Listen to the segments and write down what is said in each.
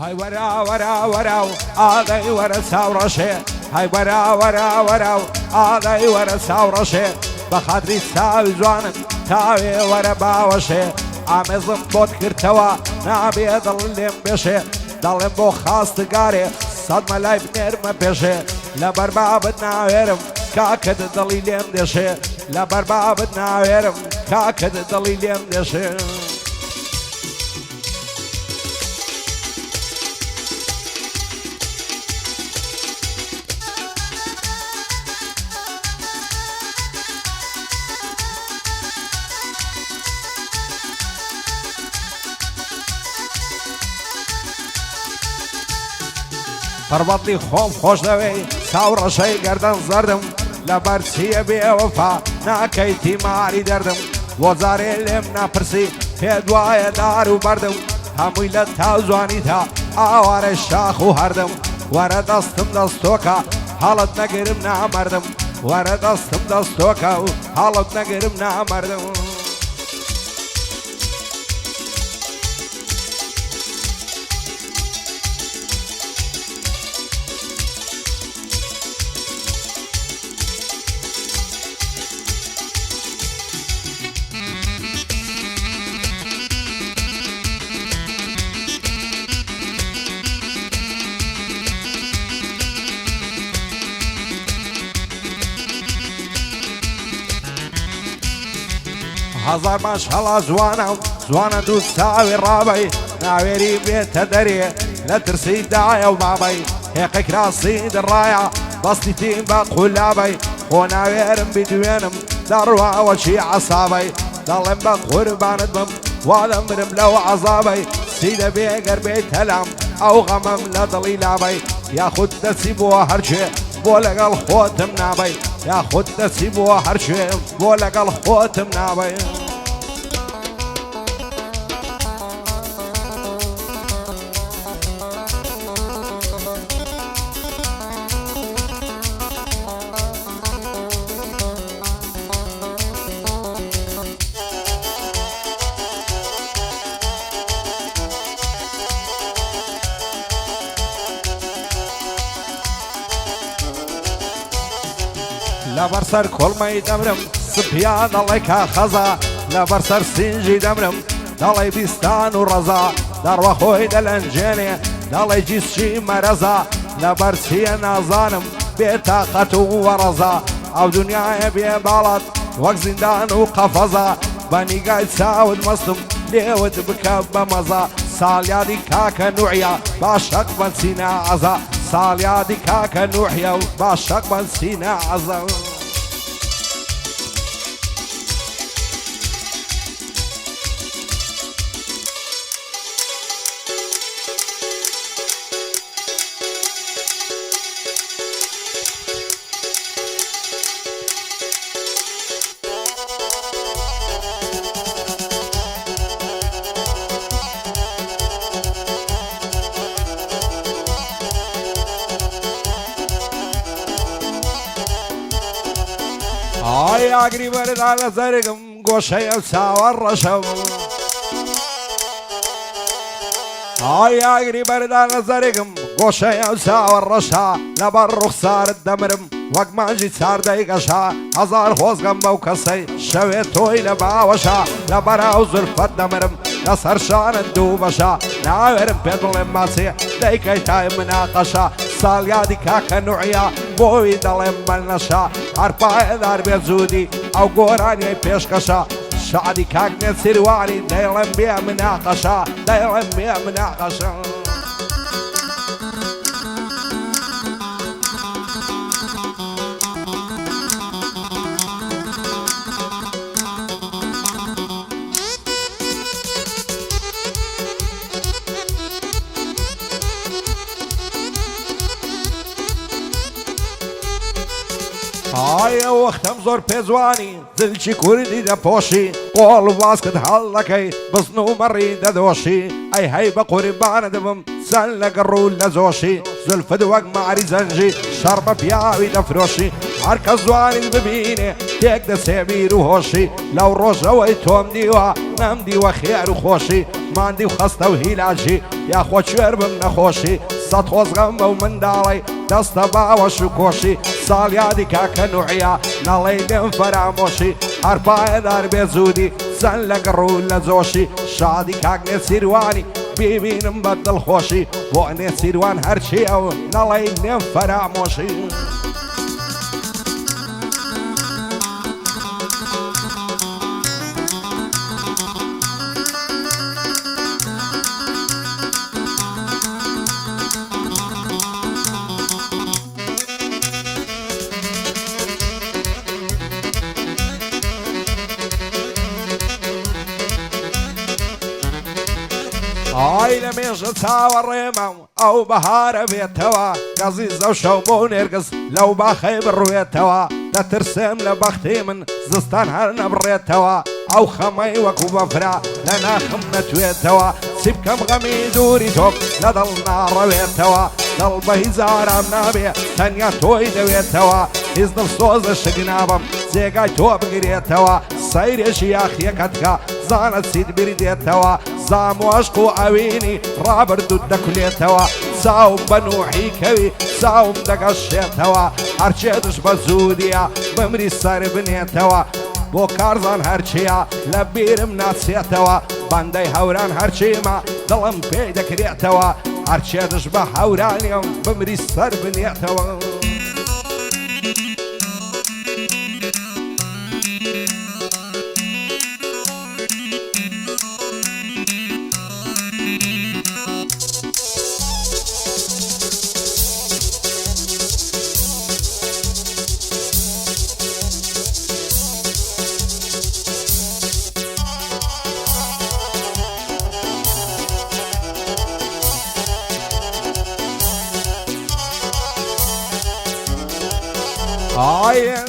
هاي ورا ورا ورا آدای ورا ساورشه هاي ورا ورا ورا آدای ورا ساورشه بخاطری ساوی جوانم تاوی ورا باوشه آمزم بود کرتوا نابی دلیم بشه دلیم بو خواستگاری صد ملای بنرم بشه لبر بابت ناویرم کاکد دلیلیم دشه لبر بابت ناویرم کاکد دلیلیم دشه پروردی خوم خوش دوی ساور شی گردن زردم لبرچی بی وفا نکیتی ماری دردم وزاری لم نپرسی پیدوای دارو بردم هموی لطا زوانی تا آوار شاخ و هردم ور دستم دستوکا حالت نگرم نامردم ور دستم دستوکا حالت نگرم نامردم هزار ماشاءالله زوانا دوست ساوي رابي ناويري بيت دري لا ترسي داعي وبابي هيك راسي درايا بسطي تيم بقلابي وناويرم بدوينم دروا وشي عصابي ضلم بقربان دمم والامرم لو عذابي سيدا بيقر بيت هلام او غمم لضلي لابي ياخد نسيبو هرشي بولق الخوتم نابي ياخد نسيبو هرشي بولق الخوتم نابي لبرسر کلمی دمرم سپیان دلی که خزا لبرسر سینجی دمرم دلی بیستان و رزا در وخوی دلنجانی دلی جیسشی مرزا لبرسی نازانم بی طاقت و رزا او دنیای بی بالات وقت زندان و قفزا بانی قاید ساود مستم لیود بکب بمزا سالیادی کاک نوعیا باشق من سینا عزا سالیادی کاک نوعیا باشق من سینا عزا آی آگری بردال زرگم گوشه ساور رشم آی آگری بردال زرگم گوشه ساور رشا لبر رخسار دمرم وقت مانجی سار دیگشا هزار خوزگم بو کسی شوی توی لباوشا لبر او زرفت دمرم نصر شان دو بشا ناورم پیدل ماسی دیکی تای مناقشا سالیادی کاک نوعیا بوی دلم من نشا هر پای دار بی زودی او گورانی پیشکشا شادی کاک نسیروانی دیلم بی مناقشا دیلم بی مناقشا آیا وقتم زور پیزوانی دلچی کردی دا پوشی قول واسکت حلکی بزنو مری دا دوشی ای هی با قربان دمم سن لگرو لزوشی زلف دوگ ماری زنجی شرب پیاوی دا فروشی هر کس زوانی ببینه تیک دا سیبی رو هوشی لو روش روی توم دیوا نم دیوا خیر و خوشی من دیو خسته و هیلاجی یاخۆ کوێر بم نەخۆشی سەد خۆزغەم بەو منداڵی دەستە باوەش و کۆشی ساڵیادی کاکە نوعیا نەڵێی لێم فەرامۆشی هەرپایەدار بێ زوودی چەند لە گڕوو لە جۆشی شادی کاک نێچیروانی ببینم بە دڵخۆشی بۆ نێچیروان هەرچی ئەو نەڵێی لێم فەرامۆشی ئای لە مێژە چاوەڕێمە ئەو بەهارە بێتەوە گەزی زەو شەو بۆ نێرگز لەو باخەی بڕوێتەوە دەترسێم لە بەختی من زستان هەر نەبڕێتەوە ئەو خەمەی وەکو بەفرا لە ناخم نەتوێتەوە چی بکەم غەمی دووری تۆم لە دڵ ناڕەوێتەوە دڵ بە هیزارام نابێ تەنیا تۆی دەوێتەوە هیچ دڵسۆزە شک نابم جێگای تۆ بگرێتەوە سەیرێکی یاخیەکەتکە زانە چیت بریدێتەوە زام و عشق و ئەوینی ڕابردوو دەکولێتەوە چاوم بە نوحی کەوی چاوم دەگەشێتەوە هەرچێ دش بە زوودیە بمری سەر بنێتەوە بۆ کارزان هەرچیە لە بیرم ناچێتەوە بەندەی هەوران هەرچیمە دڵم پێی دەکرێتەوە هەرچێ دش بە هەورانیم بمری سەر بنێتەوە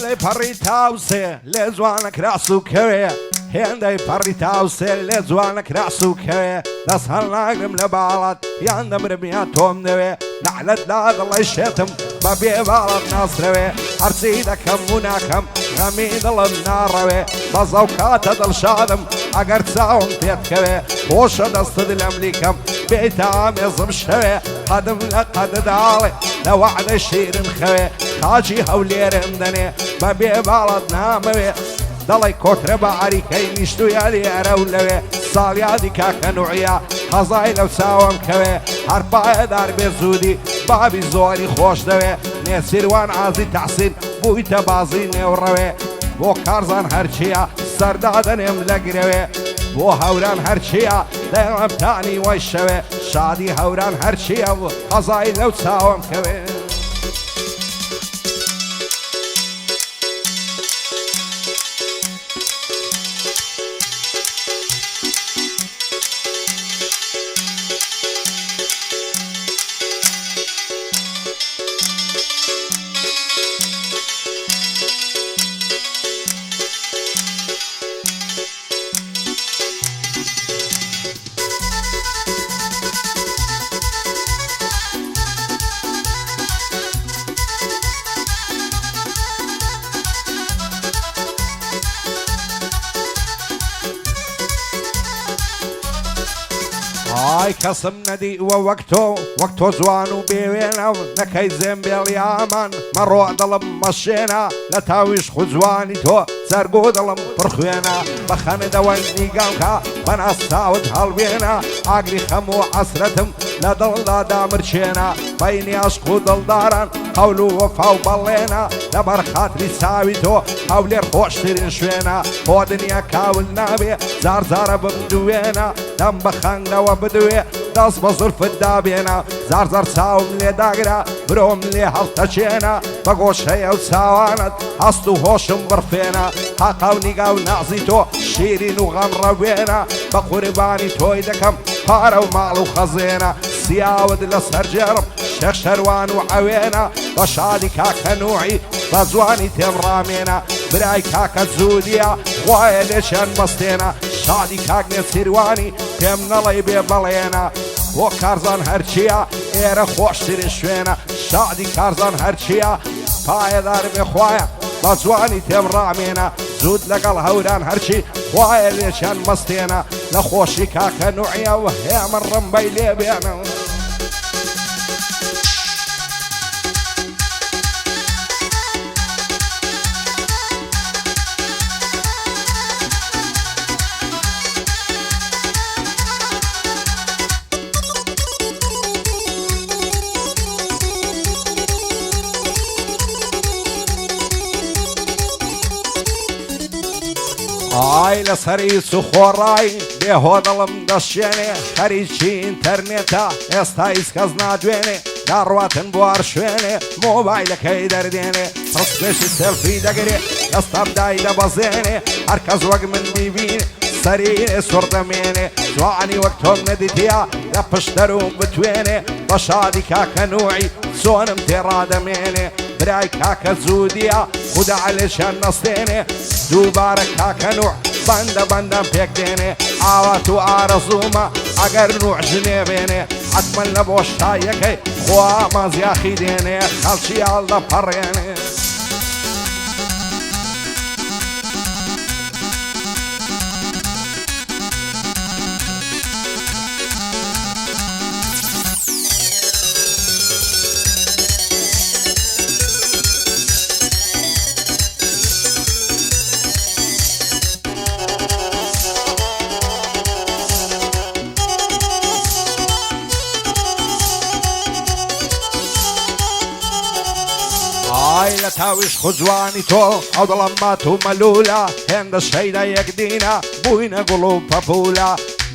هێندەی پەڕی تاوسێ لێ جوانە کراس و کەوێ هێندەی پەڕی تاوسێ لێ جوانە کراس و کەوێ دەست هەڵ ناگرم لە باڵات یان دەمرم یان تۆم دەوێ نەحلت لا دڵی شێتم بە بێ باڵات ناسرەوێ هەرچی دەکەم و ناکەم غەمی دڵم ناڕەوێ بە زەو کاتە دڵشادم ئەگەر چاوم پێتکەوێ خۆشە دەستت لەم لیکەم بێتە ئامێزم شەوێ قەدم لە قەدداڵێ لە وەعدە شیرن خەوێ خاچی هەولێرم دەنێ بە بێ باڵات نامەوێ دەڵی کۆترە بە عریکەی نیشتویە لێرە و لەوێ ساڵیادی کاکە نوعیا خەزای لەو چاوەم کەوێ هەرپایەدار بێ زوودی بابی زۆری خۆش دەوێ نێچیروان ئازی تەحسین بوویتە بازی نێوڕەوێ بۆ کارزان هەرچیە سەردادەنێم لەگرەوێ بۆ هەوران هەرچیە دەیڵەمتانی وەی شەوێ شادی هەوران هەرچیە خەزای لەو چاوەم کەوێ ئای کەسم نەدیوە وەک تۆ جوان و بێوێنە نەکەی زێمبێڵیامان مەڕۆ دڵم مەشێنە لە تاویش خوجوانی تۆ سەرگۆ دڵم پڕخوێنە بە خەندەوەی نیگەمکە بەناستاوت هەڵبێنە ئاگری خەم و عەسرەتم لە دڵدا دامرچێنە بەینی عەشق و دڵداران هەول و وەفا و بەڵێنە لەبەر خاتری چاوی تۆ هەولێر خۆشترین شوێنە بۆ دنیا کاول نابێ زارزارە بمدوێنە دەم بە خەندەوە بدوێ دەست بە زولفت دابێنە زارزار چاوم لێداگرە برۆم لێ هەڵتەچێنە بە گۆشەیە و چاوانت هەست و هۆشم بڕفێنە حەقا و نیگا و نازی تۆ شیرین و غەمڕەوێنە بە قوربانی تۆی دەکەم پارە و ماڵ و خەزێنە سیاوت لەسەر جێڕم شێخ شەروان و ئەوێنە بە شادی کاکە نوعی بە جوانی تێم ڕامێنە برای کاکە جوودیە خوایە لێشیان مەستێنە شادی کاک نێچیروانی پێم نەڵێی بێ بەڵێنە بۆ کارزان هەرچیە ئێرە خۆشترین شوێنە شادی کارزان هەرچیە پایەدار بێ خوایە بە جوانی تێم ڕامێنە زوود لەگەڵ هەوران هەرچی وایە لێچیان مەستێنە لە خۆشی کاکە نوعیە و هێمە ڕەمبەی لێ بێنە ئای لەسەری سوخۆڕای بێهۆ دڵم دەشێنێ خەریکی ئینتەرنێتە ئێستا هیچ کەس نادوێنێ داڕواتن بوار شوێنێ مۆبایلەکەی دەردێنێ ڕستێشی سێلفی دەگرێ دەستام دای دەبەزێنێ هەرکەس وەک من بیبین سەری سوڕ دەمێنێ جوانی وەک تۆم نەدیتیا لە پشتەروم بتوێنێ بە شادی کاکە نوعی چۆنم تێڕادەمێنێ برای کاکە جوودیە خودە عەلێشیان نەستێنێ دووبارە کاکە نوع بەندە بەندەم پێک دێنێ ئاوات و ئارەزوومە ئەگەر نوع ژنێ بێنێ حتمەن لە بۆ شایەکەی خوا مازیاخی دێنێ خەڵکی هەڵدەپەڕێنێ ئای لە تاویش خوجوانی تۆ ئەو دڵم مات و مەلوولە هێندە شەیدە یەکدینە بووینە گوڵ و پەپوولە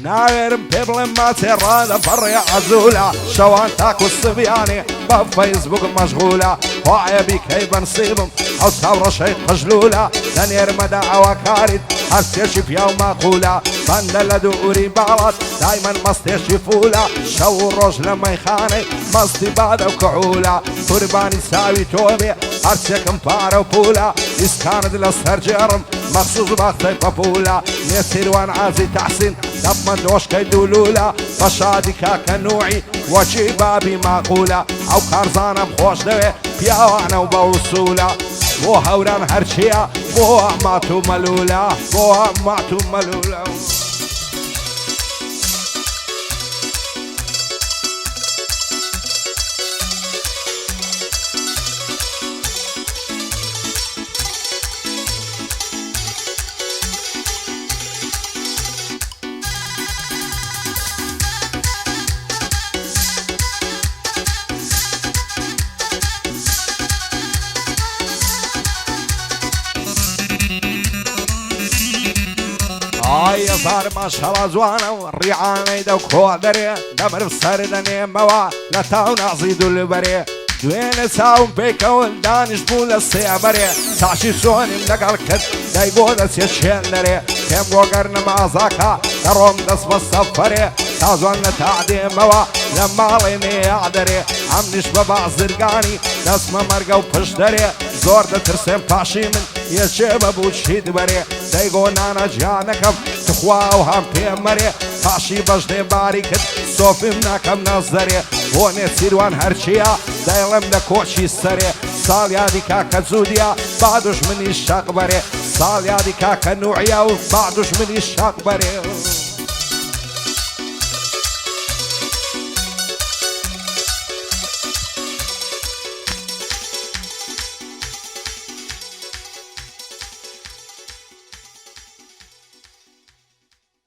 ناوێرم پێ بڵێم ماچێ ڕادەپەڕێ عەزوولە شەوان تاکو سڤیانێ بە فەیسبوک مەشغولە وایە بیکەی بەنسیبم ئەو چاوڕەشەی قژلوولە لە نێرمەدا ئەوە کاریت هەرسێکی پیا و ماقولە بەندە لە دووری باڵات دایمەن مەستێشی فولە شەو و ڕۆژ لە مەیخانەی مەستی بادە و کەعولە قوربانی چاوی تۆ بێ هەرچێکم پارە و پولە ئیسکانت لە سەرجێڕم مەخسوس باختەی پەپولە نێسیروان ئازی تەحسین دەبمە دۆشکەی دوولولە بە شادی کاکە نوعی وەچی بابی ماقولە ئەو کارزانم خۆش دەوێ پیاوانە و بە وسولە بۆ هەوران هەرچیە بۆ ئەمات و مەلوولە بۆ ئەمات و مەلوولە ئای هەزار ماشەڵا جوانە و ڕیعانەی دە و کۆ دەرێ دەمرم سەر دەنێمەوە لە تاو نازی دوولبەرێ دوێنێ چاوم پێکەون دانیش بوو لە سێبەرێ چاشی چۆنیم لەگەڵ کرد دەی بۆ دەچێت شوێن دەرێ پێم بۆ گەر نەمازاکە دەڕۆم دەست بە سەفەرێ تا جوان لە تاعدێمەوە لە ماڵێ نێیا دەرێ ئەمنیش بە بازرگانی دەستمە مەرگە و پشت دەرێ زۆر دەترسێم پاشی من یەکێ بەبوو چیت بەرێ دەیگۆ نانە گیانەکەم تخوا و هەم پێم مەرێ پاشی بەشدێ باری کرد سۆفیم ناکەم نەزدەرێ بۆ نێچیروان هەرچیە دەیڵم لە کۆچی سەرێ ساڵ یادی کاکە جوودیە با دوژمنی شەق بەرێ ساڵ یادی کاکە نوعیە و با دوژمنی شەق بەرێ